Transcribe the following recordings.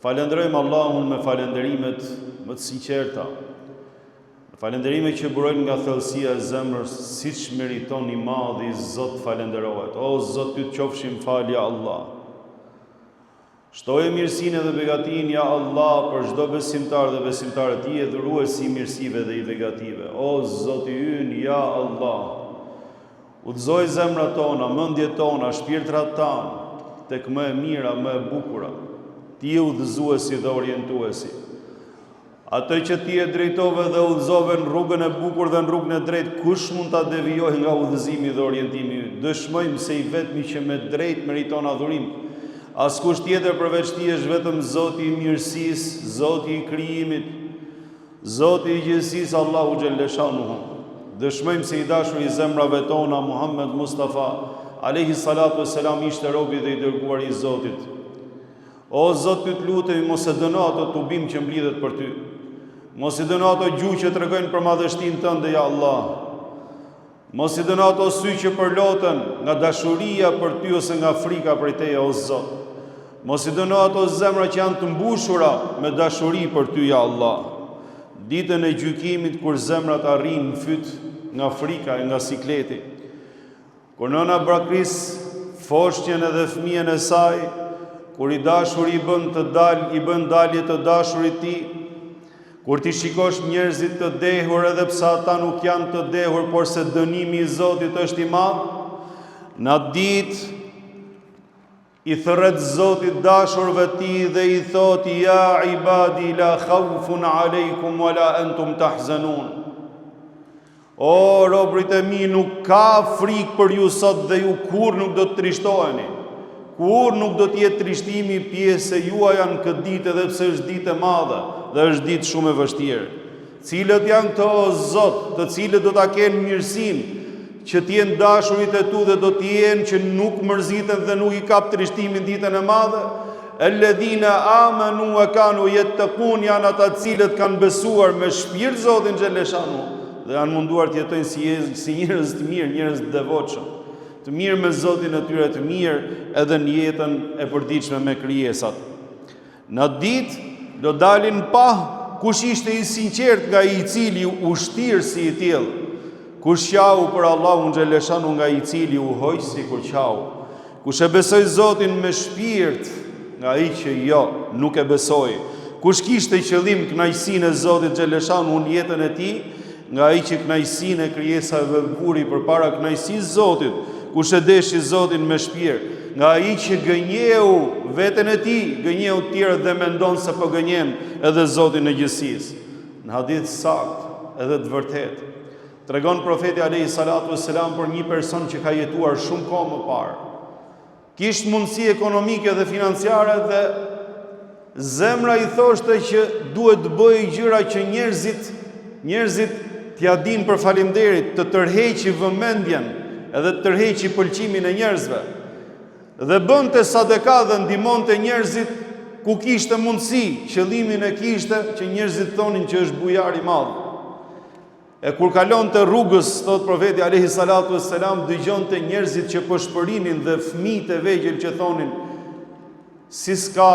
Falenderojmë Allahun me falenderimet më të sinqerta, falënderime që burojnë nga thellësia e zemrës, siç meriton i madhi Zot falenderohet. O Zot, ty të qofshim falja Allah. Shtoje mirësinë dhe begatinë ja Allah për çdo besimtar dhe besimtare, ti je dhuruesi i mirësive dhe i begative. O Zoti ynë, ja Allah, udhëzoj zemrat tona, mendjet tona, shpirtrat tanë tek më e mira, më e bukura. Ti je udhëzuesi dhe orientuesi. Ato që ti e drejtove dhe udhëzove në rrugën e bukur dhe në rrugën e drejtë, kush mund ta devijojë nga udhëzimi dhe orientimi yt? Dëshmojmë se i vetmi që me drejt meriton adhurim. Askush tjetër përveç ti është vetëm Zoti i mirësisë, Zoti i krijimit, Zoti i gjithësisë, Allahu xhalleshanuhu. Dëshmojmë se i dashur i zemrave tona Muhammed Mustafa alayhi salatu wassalam ishte robi dhe i dërguar i Zotit. O Zot, ty të lutemi, mos e dëno ato tubim që mblidhet për ty. Mos i dëno ato gjuhë që tregojnë për madhështinë tënde, ja Allah. Mos i dëno ato sy që përloten nga dashuria për ty ose nga frika prej teje, o Zot. Mos i dëno ato zemra që janë të mbushura me dashuri për ty, ja Allah. Ditën e gjykimit kur zemrat arrin në fyt nga frika e nga sikleti. Kur nëna brakris foshtjen edhe fëmijën e saj, kur i dashur i bën dalje të dashurit ti, kur ti shikosh njerëzit të dehur edhe pse ata nuk janë të dehur, por se dënimi i Zotit është i madh, në atë ditë i thërret Zotit dashurve ti dhe i thot: ja ibadi la khawfun alaykum wala antum tahzanun. O robrit e mi, nuk ka frikë për ju sot dhe ju kur nuk do të trishtoheni. Kur nuk do të jetë trishtimi pjesë e juaja në këtë ditë, edhe pse është ditë e madhe dhe është ditë shumë e vështirë. Cilët janë këto, o Zot, të cilët do ta kenë mirësinë që të jenë dashurit e tu dhe do të jenë që nuk mërziten dhe nuk i kap trishtimin ditën e madhe? Alladhina amanu wa kanu yattaqun, janë ata të cilët kanë besuar me shpirt Zotin xhaleshanu dhe janë munduar të jetojnë si njerëz të mirë, njerëz të devotshëm, të mirë me Zotin e tyre, të mirë edhe në jetën e përditshme me krijesat. Në ditë do dalin pa kush ishte i sinqert nga i cili u shtir si i tillë, kush qau për Allahun xhaleshanu nga i cili u hoq sikur qau, kush e besoi Zotin me shpirt nga ai që jo nuk e besoi, kush kishte qëllim kënaqësinë e Zotit xhaleshanu në jetën e tij, nga ai që kënaqësinë e krijesave buri përpara kënaqësisë Zotit, kush e deshi Zotin me shpirt, nga ai që gënjeu veten e tij, gënjeu të tjerë dhe mendon se po gënjen edhe Zotin e gjithësisë. Në hadith sakt edhe të vërtetë tregon profeti alayhi salatu wassalam për një person që ka jetuar shumë kohë më parë. Kishte mundësi ekonomike dhe financiare dhe zemra i thoshte që duhet të bëjë gjëra që njerëzit t'ia dinë për faleminderit, të tërheqi vëmendjen edhe të tërheqi pëlqimin e njerëzve. Dhe bënte sadaka dhe ndihmonte njerëzit ku kishte mundësi, qëllimin e kishte që njerëzit thonin që është bujar i madh. E kur kalonte rrugës, thot profeti alayhi salatu wassalam, dëgjonte njerëzit që po shpërinin dhe fëmijët e vegjël që thonin: si s'ka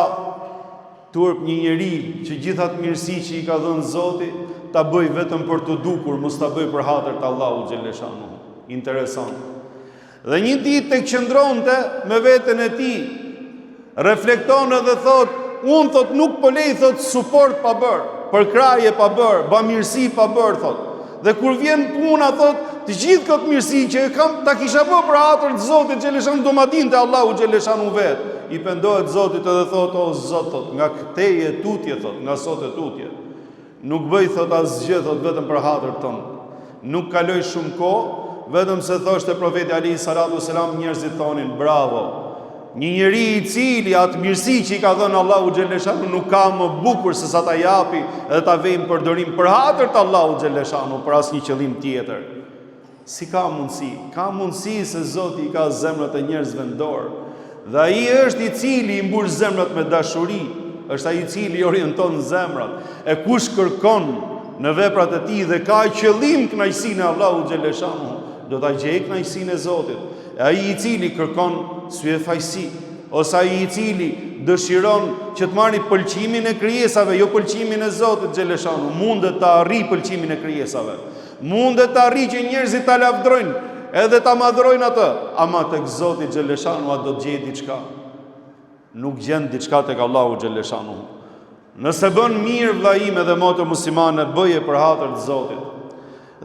turp një njeri që gjithat mirësi që i ka dhënë Zoti ta bëj vetëm për të dukur, mos ta bëj për hatër të Allahut xhaleshanu. Interesant. Dhe një ditë tek qëndronte me veten e tij, reflekton edhe thot: unë thot nuk po lej thot suport pa bër, përkraje pa bër, bamirësi pa bër thot. Dhe kur vjen puna thot, të gjithë këtë mirësi që e kam ta kisha bë për hatër të Zotit xhaleshanu, do ma dinte Allahu xhaleshanu vet. I pendohet Zotit edhe thot: o Zot thot, nga këteje tutje thot, nga sot e tutje. Nuk bëj thot asgjë thot vetëm për hatër tënd. Nuk kaloj shumë kohë, vetëm se thoshte profeti alayhi salatu wassalam, njerëzit thonin: bravo. Një njeri i cili atë mirësi që i ka dhënë Allahu xhaleshanu nuk ka më bukur se sa ta japi edhe ta vejmë për dorim për hatër të Allahu xhaleshanu, për asnjë qëllim tjetër. Si ka mundësi? Ka mundësi se Zoti i ka zemrat e njerëzve në dorë. Dhe ai është i cili i mbush zemrat me dashuri, është ai i cili orienton zemrat. E kush kërkon në veprat e tij dhe ka qëllim kënaqësinë e Allahut xhaleshanu, do ta gjejë kënaqësinë e Zotit. E ai i cili kërkon syefajsi, ose ai i cili dëshiron që të marrë pëlqimin e krijesave, jo pëlqimin e Zotit xhaleshanu. Mundet të arrijë pëlqimin e krijesave. Mundet të arrijë që njerëzit ta lavdrojnë, edhe ta madhrojnë atë, ama tek Zoti xhaleshanu do të gjejë diçka. Nuk gjen diçka tek Allahu xhaleshanu. Nëse bën mirë vlla im edhe motë muslimane, bëje për hatër të Zotit.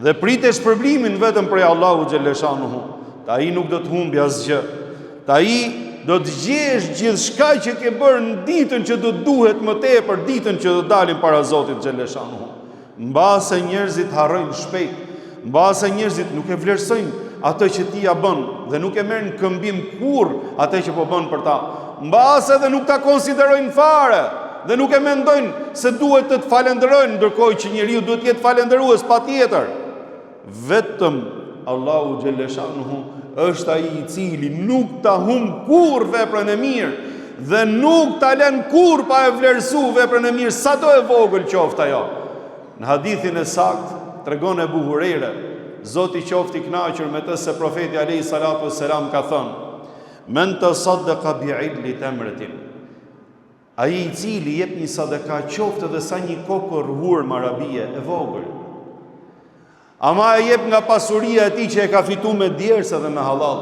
Dhe pritesh shpërblimin vetëm prej Allahu xhaleshanu. Ai nuk do të humbi asgjë. Ai do të gjesh gjithçka që ke bërë në ditën që do të duhet më tepër, ditën që do dalin para Zotit xhaleshanu. Mbase njerëzit harrojnë shpejt, mbase njerëzit nuk e vlerësojnë atë që ti ja bën dhe nuk e merr në këmbim kurrë atë që po bën për ta. Mbase dhe nuk ta konsiderojnë fare dhe nuk e mendojnë se duhet të falenderojnë, ndërkohë që njeriu duhet të jetë falendërues patjetër. Vetëm Allahu xhaleshanu është ai i cili nuk ta humb kurrë veprën e mirë dhe nuk ta lën kurrë pa e vlerësuar veprën e mirë, sado e vogël qoftë ajo. Në hadithin e saktë tregon Ebu Hurajra, Zoti qoftë i kënaqur me të, se profeti alayhi salatu wassalam ka thënë: "Men tasaddaqa bi'idli tamratin." Ai i cili jep një sadaka, qoftë edhe sa një kokër hurmë arabie e vogël, ama e jep nga pasuria e tij që e ka fituar me djersë dhe me halal,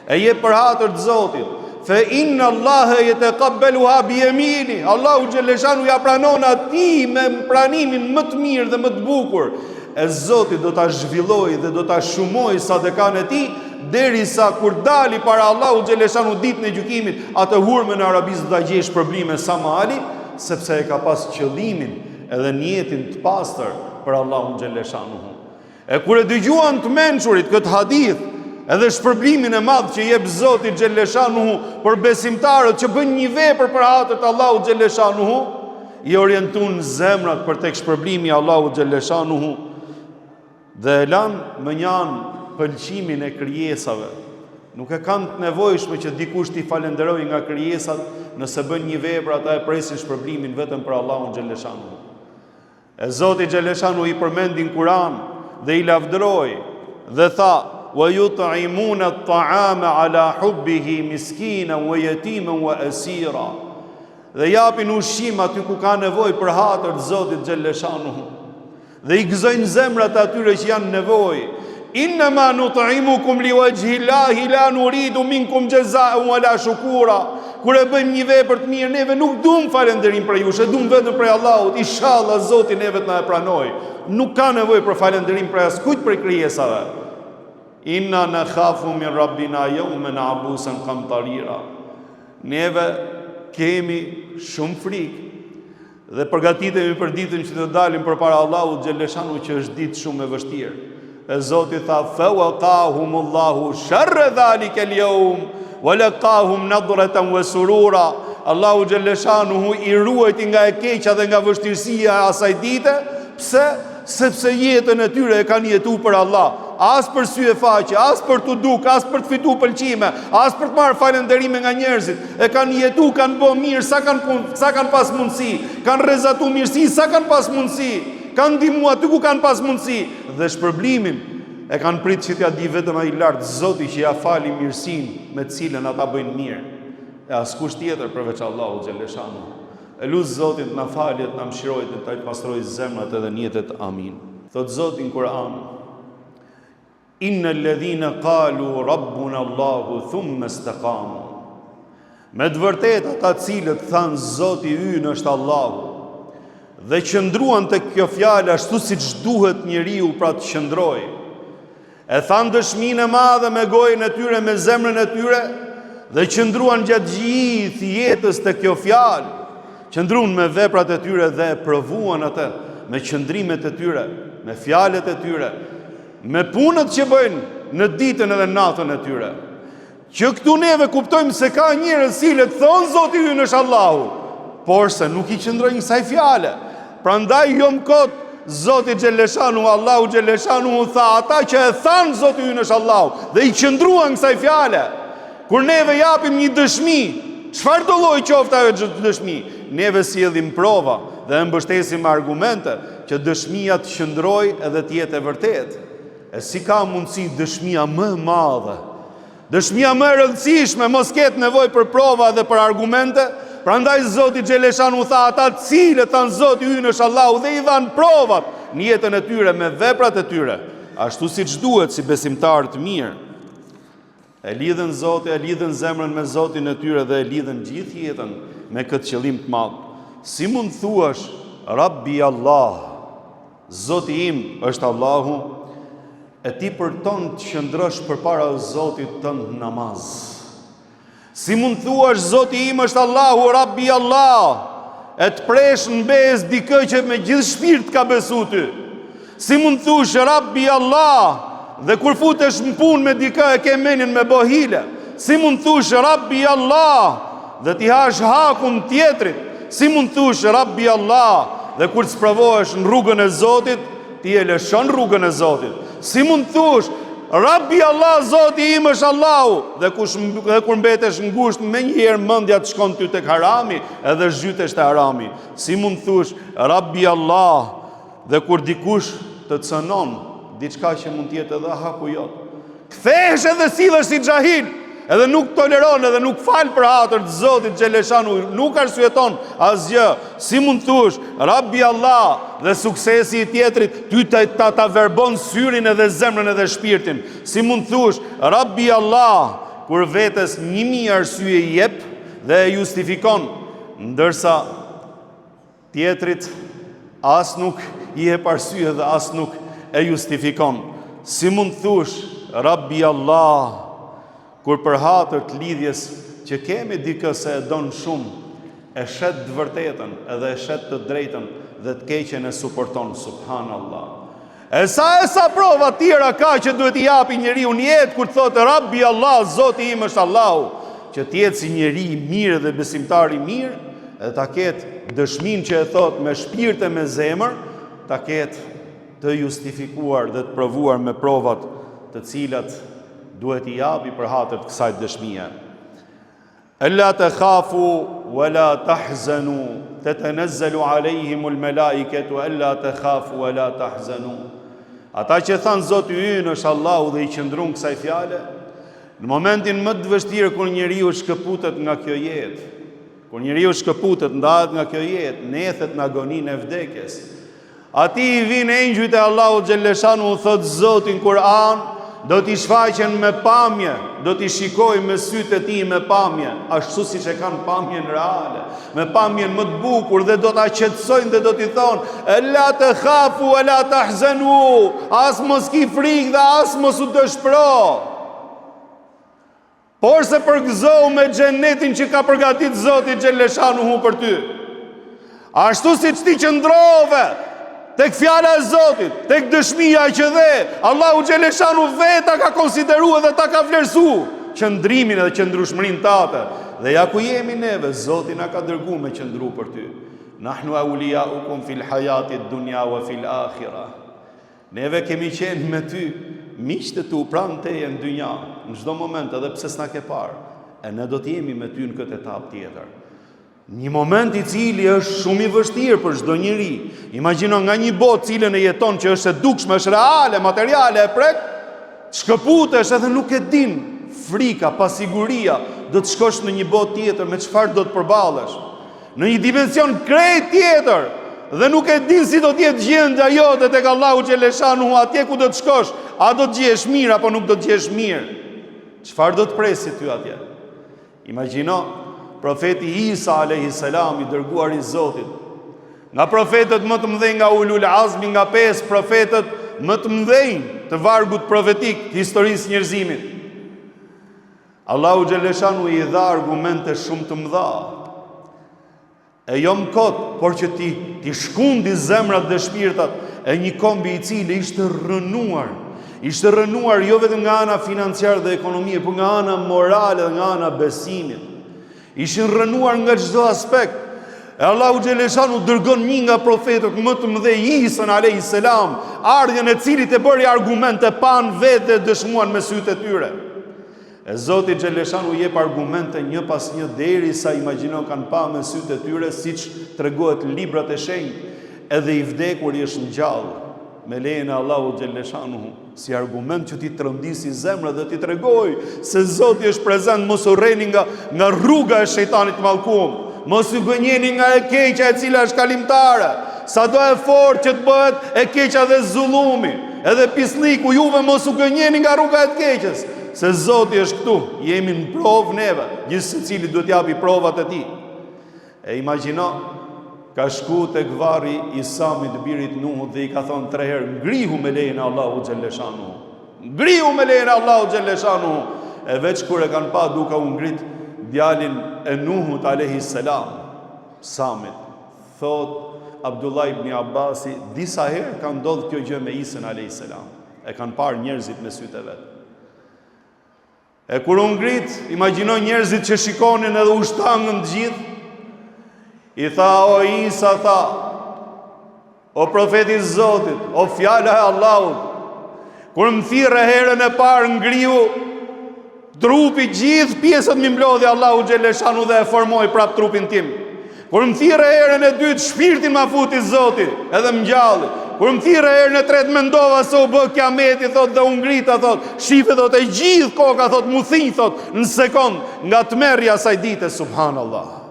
e jep për hatër të Zotit, fe inna Allahe yataqabbaluha bi yamini. Allahu xhaleshanu ja pranon atij me pranimin më të mirë dhe më të bukur. E Zoti do ta zhvillojë dhe do ta shumojë sadekan e tij, derisa kur dali para Allahu xhaleshanu ditën e gjykimit, atë hurmën e Arabisë do ta gjejë shpërblime sa më ali, sepse e ka pas qëllimin edhe niyetin të pastër për Allahun xhaleshanu. E kur e dëgjuan të mençurit këtë hadith, edhe shpërblimin e madh që jep Zoti xhaleshanu për besimtarët që bëjnë një vepër për hatër të Allahut xhaleshanu, i orientuan zemrat për tek shpërblimi i Allahut xhaleshanu dhe e lanë më njanë pëlqimin e krijesave. Nuk e kanë të nevojshme që dikush t'i falenderojë nga krijesat, nëse bën një vepër ata e presin shpërblimin vetëm për Allahun xhaleshanu. E Zoti xhaleshanu i përmendin Kur'an dhe i lavdëroi dhe tha: "Wa yut'imuna at-ta'ama 'ala hubbihi miskinan wa yatiman wa asira." Dhe japin ushqim aty ku ka nevojë për hatër të Zotit xhaleshanu. Dhe i gëzojnë zemrat atyre që janë nevojë. "Innama nut'imukum liwajhi Allahi la nuridu minkum jazaa'an wala shukura." Kur e bëjmë një vepër të mirë, neve nuk duam falënderim për ju, e duam vetëm për Allahut. Inshallah Zoti neve të na e pranoj. Nuk ka nevojë për falënderim për askujt për krijesave. Inna nakhafu min rabbina yawman abusan qamtarira. Neve kemi shumë frikë dhe përgatitemi për ditën që do dalim përpara Allahut xhaleshanu, që është ditë shumë e vështirë. E Zoti tha: "Fa waqahumullahu sharra dhalika al-yawm wa laqahum nadratan wa surura." Allahu xhaleshanu i ruajti nga e keqja dhe nga vështirësia e asaj dite. Pse? Sepse jetën e tyre e kanë jetuar për Allah, as për sy e faqe, as për të duk, as për të fituar pëlqime, as për të marrë falënderime nga njerëzit. E kanë jetuar, kanë bërë mirë sa kanë pas mundësi, kanë rrezatuar mirësi sa kanë pas mundësi, kanë ndihmuar aty ku kanë pas mundësi, dhe shpërblimin e kanë pritë që t'ja di vetëm ai i lartë, Zoti, që ja fali mirësinë me të cilën ata bëjnë mirë, e askush tjetër përveç Allahut xhaleshanu. E lut Zotin na faljet, na mëshirojë dhe ta pastrojë zemrat edhe niyetet. Amin. Thot Zoti në Kur'an: "Innal ladhina qalu rabbuna Allahu thumma istaqamu." Me të vërtetë ata cilët thanë Zoti ynë është Allahu dhe qëndruan tek kjo fjalë ashtu siç duhet njeriu pra të qëndrojë, e thanë dëshminë e madhe me gojën e tyre, me zemrën e tyre, dhe qëndruan gjatë gjithë jetës tek kjo fjalë, qëndruan me veprat e tyre dhe e provuan atë me qëndrimet e tyre, me fjalët e tyre, me punët që bëjnë në ditën edhe natën e tyre. Që këtu neve kuptojmë se ka njerëz cilët thonë Zoti ynë është Allahu, por se nuk i qëndrojnë kësaj fjale. Prandaj jo mkot Zoti xhaleshanu, Allahu xhaleshanu tha: "Ata që e thanë Zoti ynë është Allahu dhe i qëndruan kësaj fjale." Kur neve japim një dëshmi, çfarë do lloji qoftë ajo dëshmi, neve sjellim prova dhe e mbështesim me argumente që dëshmia të qëndrojë edhe të jetë e vërtetë. E si ka mundësi dëshmia më e madhe, dëshmia më e rëndësishme, mos ketë nevojë për prova dhe për argumente, Prandaj Zoti Xheleshanu tha, ata të cilët thanë Zoti ynë është Allahu dhe i dhanë provat në jetën e tyre me veprat e tyre, ashtu siç duhet si besimtarë të mirë. E lidhen Zotin, e lidhen zemrën me Zotin e tyre dhe e lidhen gjithë jetën me këtë qëllim të madh. Si mund thuash Rabbi Allah, Zoti im është Allahu, e ti për ton të qëndrosh përpara Zotit tënd namaz? Si mund thuash Zoti im është Allahu, Rabbi Allah, e të presh në bez dikë që me gjithë shpirt ka besu ty? Si mund thuash Rabbi Allah, dhe kur futesh në punë me dikë e ke menin me bohile? Si mund thuash Rabbi Allah, dhe ti hash hakun tjetrit? Si mund thuash Rabbi Allah, dhe kur të sprovohesh në rrugën e Zotit, ti e lëshon rrugën e Zotit? Si mund thuash Rabbi Allah, Zoti im është Allahu, dhe kur mbetesh ngusht me njëherë mendja të shkon ty tek harami, edhe zhytesh te harami? Si mund thuash Rabbi Allah, dhe kur dikush të cënon diçka që mund të jetë edhe haku jot, kthehesh edhe sillesh si xahil, edhe nuk toleron, edhe nuk fal për hatër të Zotit Xheleshanu, nuk arsyeton asgjë? Si mund thuash Rabbi Allah, dhe suksesi i tjetrit ty ta verbon syrin edhe zemrën edhe shpirtin? Si mund thuash Rabbi Allah, kur vetes 1000 arsye i jep dhe e justifikon, ndërsa tjetrit as nuk i jep arsye dhe as nuk e justifikon? Si mund thuash Rabbi Allah, kur për hatër të lidhjes që kemi dikë se e don shumë, e shet të vërtetën edhe e shet të drejtën dhe të keqen e suporton? Subhanallah. E sa prova tjera ka që duhet i japi njeriu në jetë kur thotë Rabbi Allah, Zoti im është Allahu, që të jetë si njeri i mirë dhe besimtar i mirë, edhe ta ketë dëshminë që e thotë me shpirt e me zemër, ta ketë të justifikuar dhe të provuar me provat të cilat duhet i japi për hatër të kësaj dëshmie. Alla takhafu wala tahzanu, tatanazzalu alejhimul malaikatu alla takhafu wala tahzanu. Ata që thanë Zoti ynë është Allahu dhe i qëndrun kësaj fjale, në momentin më të vështirë kur njeriu shkëputet nga kjo jetë, kur njeriu shkëputet, ndahet nga kjo jetë, nethet në agoninë e vdekjes, ati i vinë engjujt e Allahu Xheleshanu, thot Zoti në Kur'an, do t'i shfaqen me pamje, do t'i shikoj me sytë e ti me pamje, ashtu si që kanë pamjen reale, me pamjen më të bukur, dhe do t'a qetësojnë dhe do t'i thonë, e la të khafu, e la të ahzenu, as mos ki frikë dhe as mos u dëshpro, por se përgëzohu me xhenetin që ka përgatit Zoti Xheleshanu hu për ty. Ashtu si që ti qëndrove tek fjala e Zotit, tek dëshmia që dhe Allahu Xheleshanu veta ka konsideruar dhe ta ka vlerësuar qëndrimin dhe qëndrueshmërinë tate. Dhe ja ku jemi neve, Zoti na ka dërguar me qëndru për ty. Nahnu awliyaukum fil hayati dunya wa fil akhirah. Neve kemi qenë me ty, miqtë tu pranë teje në dynja, në çdo moment, edhe pse s'na ke parë. E ne do të jemi me ty në këtë etapë tjetër. Një moment i cili është shumë i vështirë për çdo njeri. Imagjino nga një botë cilën e jeton që është e dukshme, është reale, materiale, e prek, shkëputesh edhe nuk e din, frika, pasiguria, do të shkosh në një botë tjetër, me çfarë do të përballesh? Në një dimension krejt tjetër, dhe nuk e din si do të jetë gjendja jote tek Allahu Xheleshanu, atje ku do të shkosh, a do të gjesh mirë apo nuk do të gjesh mirë? Çfarë do të presi ty atje? Imagjino profeti Isa a.s. i dërguar i Zotit, nga profetët më të mëdhenj nga ulul azmi, nga 5 profetët më të mëdhenj të vargut profetik të historisë njerëzimit. Allahu Xheleshanu i dha argumente shumë të mëdha. E jo më kot, por që ti shkundi zemrat dhe shpirtat e një kombi i cili ishte rënuar. Ishte rënuar jo vetëm nga ana financiare dhe ekonomie, por nga ana morale dhe nga ana besimit. Ishin rënuar nga çdo aspekt. E Allahu Xheleshanu dërgon një nga profetët më të mëdhenj, Isa a.s., ardhjen e cilit e bëri argumente pan vetë dhe dëshmuan me sytë e tyre. E Zoti Xheleshanu jep argumente një pas një derisa imagjino kanë pa me sytë e tyre, siç tregohet në librat e shenjtë, edhe i vdekur i është ngjallë. Me lejen e Allahu Xheleshanu, si argument që ti trondisi zemrën dhe ti tregoj se Zoti është prezent, mos u rreni nga rruga e shejtanit mallkuar. mos u gënjeni nga e keqja e cila është kalimtare. Sa do e fort që të bëhet e keqja dhe zullumi, edhe pisliku, juve mos u gënjeni nga rruga e të keqës, se Zoti është këtu, jemi në provë neve, gjithë secili duhet japi provat e tij. E imagjino, ka shku tek varri i Samit birit Nuhut dhe i ka thonë 3 herë, ngrihu me lejen e Allahu xhelleshanu. Ngrihu me lejen e Allahu xhelleshanu. E veç kur e kanë pa duka u ngrit djalin e Nuhut alayhis salam, Samit, thot Abdullah ibn Abbasi, disa herë ka ndodhur kjo gjë me Isën alayhis salam. E kanë parë njerëzit me sytë e vet. E kur u ngrit, imagjino njerëzit që shikonin edhe u shtangën të gjithë. I tha, o Isa, tha, o profeti Zotit, o fjala e Allahut, kur më thirrë herën e parë ngriu trupi, gjithë pjesët më mblodhi Allahu xhelleshanu dhe e formoi prap trupin tim. Kur më thirrë herën e dytë, shpirtin ma futi Zoti, edhe më ngjalli. Kur më thirrë herën e tretë, mendova se u bë kiameti, thot, dhe u ngrita, thot, shife, thot, e gjithë koka, thot, mu thinj, thot, në sekond, nga tmerrja asaj dite, subhanallah.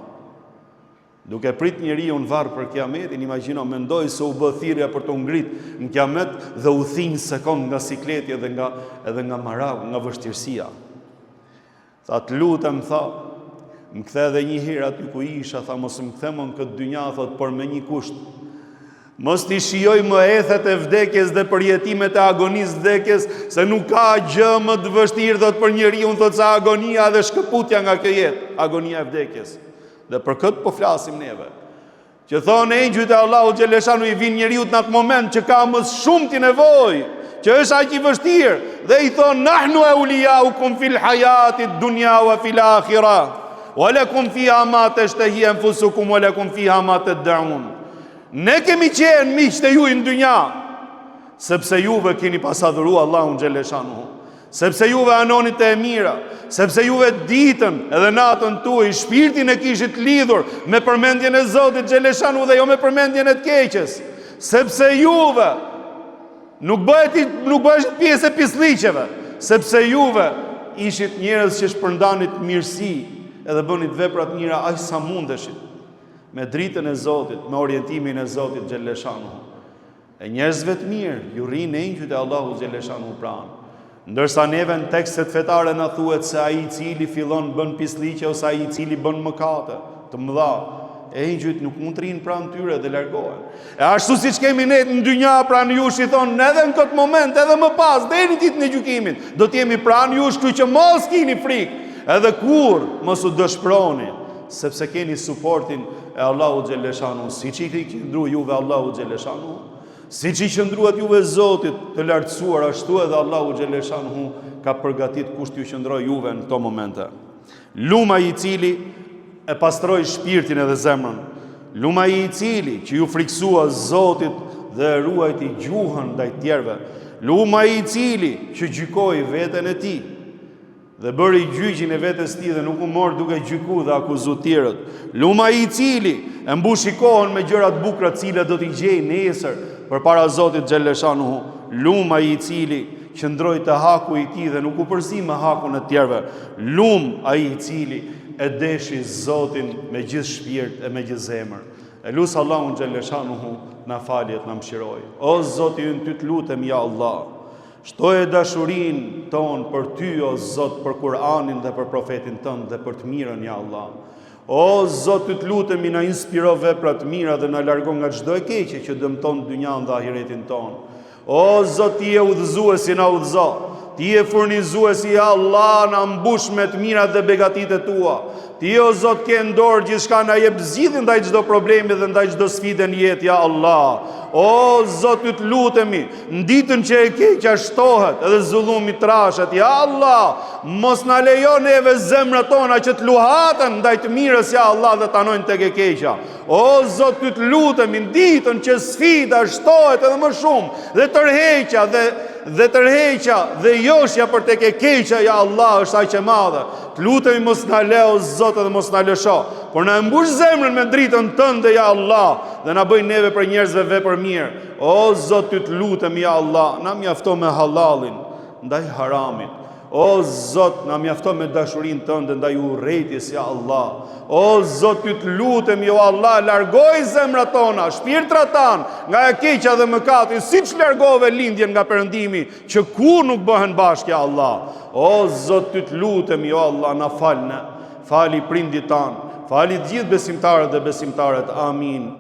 Duke prit njeriu në varr për kiametin, imagjino, mendoj se u bë thirrja për të ngrit në kiamet dhe u thinj sekond nga sikleti edhe nga maraku, nga vështirësia. Tha, të lutem, tha, më kthe edhe një herë aty ku isha, tha, mos më kthe më në këtë dynja, thot, por me një kusht. Mos t'i shijoj më ethet e vdekjes dhe përjetimet e agonisë vdekjes, se nuk ka gjë më të vështirë, thot, për njeriu, thot, sa agonia dhe shkëputja nga kjo jetë, agonia e vdekjes. Dhe për këtë po flasim neve. Që thonë engjëjt e Allahu xhelleshanu i vin njeriu në atë moment që ka më shumë ti nevojë, që është aq i vështirë, dhe i thonë nahnu awliyaukum fil hayati dunya wa fil akhirah, wa lakum fiha ma tashtahi anfusukum wa lakum fiha ma tad'un. Ne kemi qenë miq të juaj në dynja, sepse juve keni pasadhuruar Allahun xhelleshanu, sepse juve anonit e mira, sepse juve ditën edhe natën tuaj shpirtin e kishit lidhur me përmendjen e Zotit xhelleshanu dhe jo me përmendjen e të keqes, sepse juve nuk bëheshit pjesë e pisliqeve, sepse juve ishit njerëz që shpërndanit mirësi edhe bënit veprat mira aq sa mundeshit, me dritën e Zotit, me orientimin e Zotit xhelleshanu. E njerëzve të mirë ju rrinë engjëjt e Allahu xhelleshanu pranë. Ndërsa neve në tekstet fetare në thuhet se ai i cili fillon bën pisliqe ose ai i cili bën mëkate të mëdha, engjëjt nuk mund të rinë pranë tyre dhe largohen. E ashtu siç kemi ne në dynja pranë jush, i thonë edhe në këtë moment, edhe më pas, deri ditën e gjykimit, do të jemi pranë jush, kështu që mos keni frikë, edhe kur mos u dëshpëroni, sepse keni suportin e Allahu xhelleshanu, siç i qëndru juve Allahu xhelleshanu. Si që i qëndruat juve Zotit të lartësuar, ashtu edhe Allahu xhelleshanu ka përgatit kusht ju qëndroj juve në këto momente. Luma i cili e pastroj shpirtin edhe zemrën, luma i cili që ju friksua Zotit dhe ruajti gjuhën ndaj tjerëve, luma i cili që gjykoi veten e tij dhe bëri gjyqin e vetes tij dhe nuk u mor duke gjyku dhe akuzu tjerët, luma i cili e mbushi kohën me gjëra të bukura të cilat do t'i gjej nesër përpara Zotit xhelleshanu, luma i cili qëndroi te haku i tij dhe nuk u përzi me hakun e tjerëve, ai i cili e deshi Zotin me gjithë shpirt e me gjithë zemër. E lusë Allahun xhelleshanu na faljet, na mëshiroj. O Zoti ynë, ty të lutem ja Allah, shtoje dashurin ton për ty, o Zot, për Kur'anin dhe për profetin tënd dhe për të mirën ja Allah. O Zot, ty të lutemi na inspiro vepra të mira dhe na largon nga çdo e keqe që dëmton dynjan dhe ahiretin ton. O Zot, ti je udhëzuesi, na udhëzo. Ti je furnizuesi, ja Allah, na mbush me të mirat dhe begatitë tua. Ti, o Zot, ke në dorë gjithçka, na jep zgjidhje ndaj çdo problemi dhe ndaj çdo sfide në jetë, ja Allah. O Zot, ty të lutemi, në ditën që e keqja shtohet edhe zullumi trashet, ja Allah, mos na lejo neve zemrat tona që të luhaten ndaj të mirës, ja Allah, dhe tanojnë tek e keqja. O Zot, ty të lutemi, në ditën që sfida shtohet edhe më shumë dhe tërheqja dhe joshja për tek e keqja, ja Allah, është aq e madhe. Të lutemi mos na leo Zot dhe mos na lësho, por na mbush zemrën me dritën tënde, ja Allah, dhe na bëj neve për njerëzve vepër mirë. O Zot, ty të lutem, ja Allah, na mjafto me halalin ndaj haramit. O Zot, na mjafton me dashurinë tënde ndaj urrëties, ja Allah. O Zot, ty të lutem, jo Allah, largoj zemrat tona, shpirtrat tan nga e keqja dhe mëkati, siç largove lindjen nga perëndimi, që ku nuk bëhen bashkë, ja Allah. O Zot, ty të lutem, jo Allah, na falna, fali prindit tan, fali të gjithë besimtarët dhe besimtarët. Amin.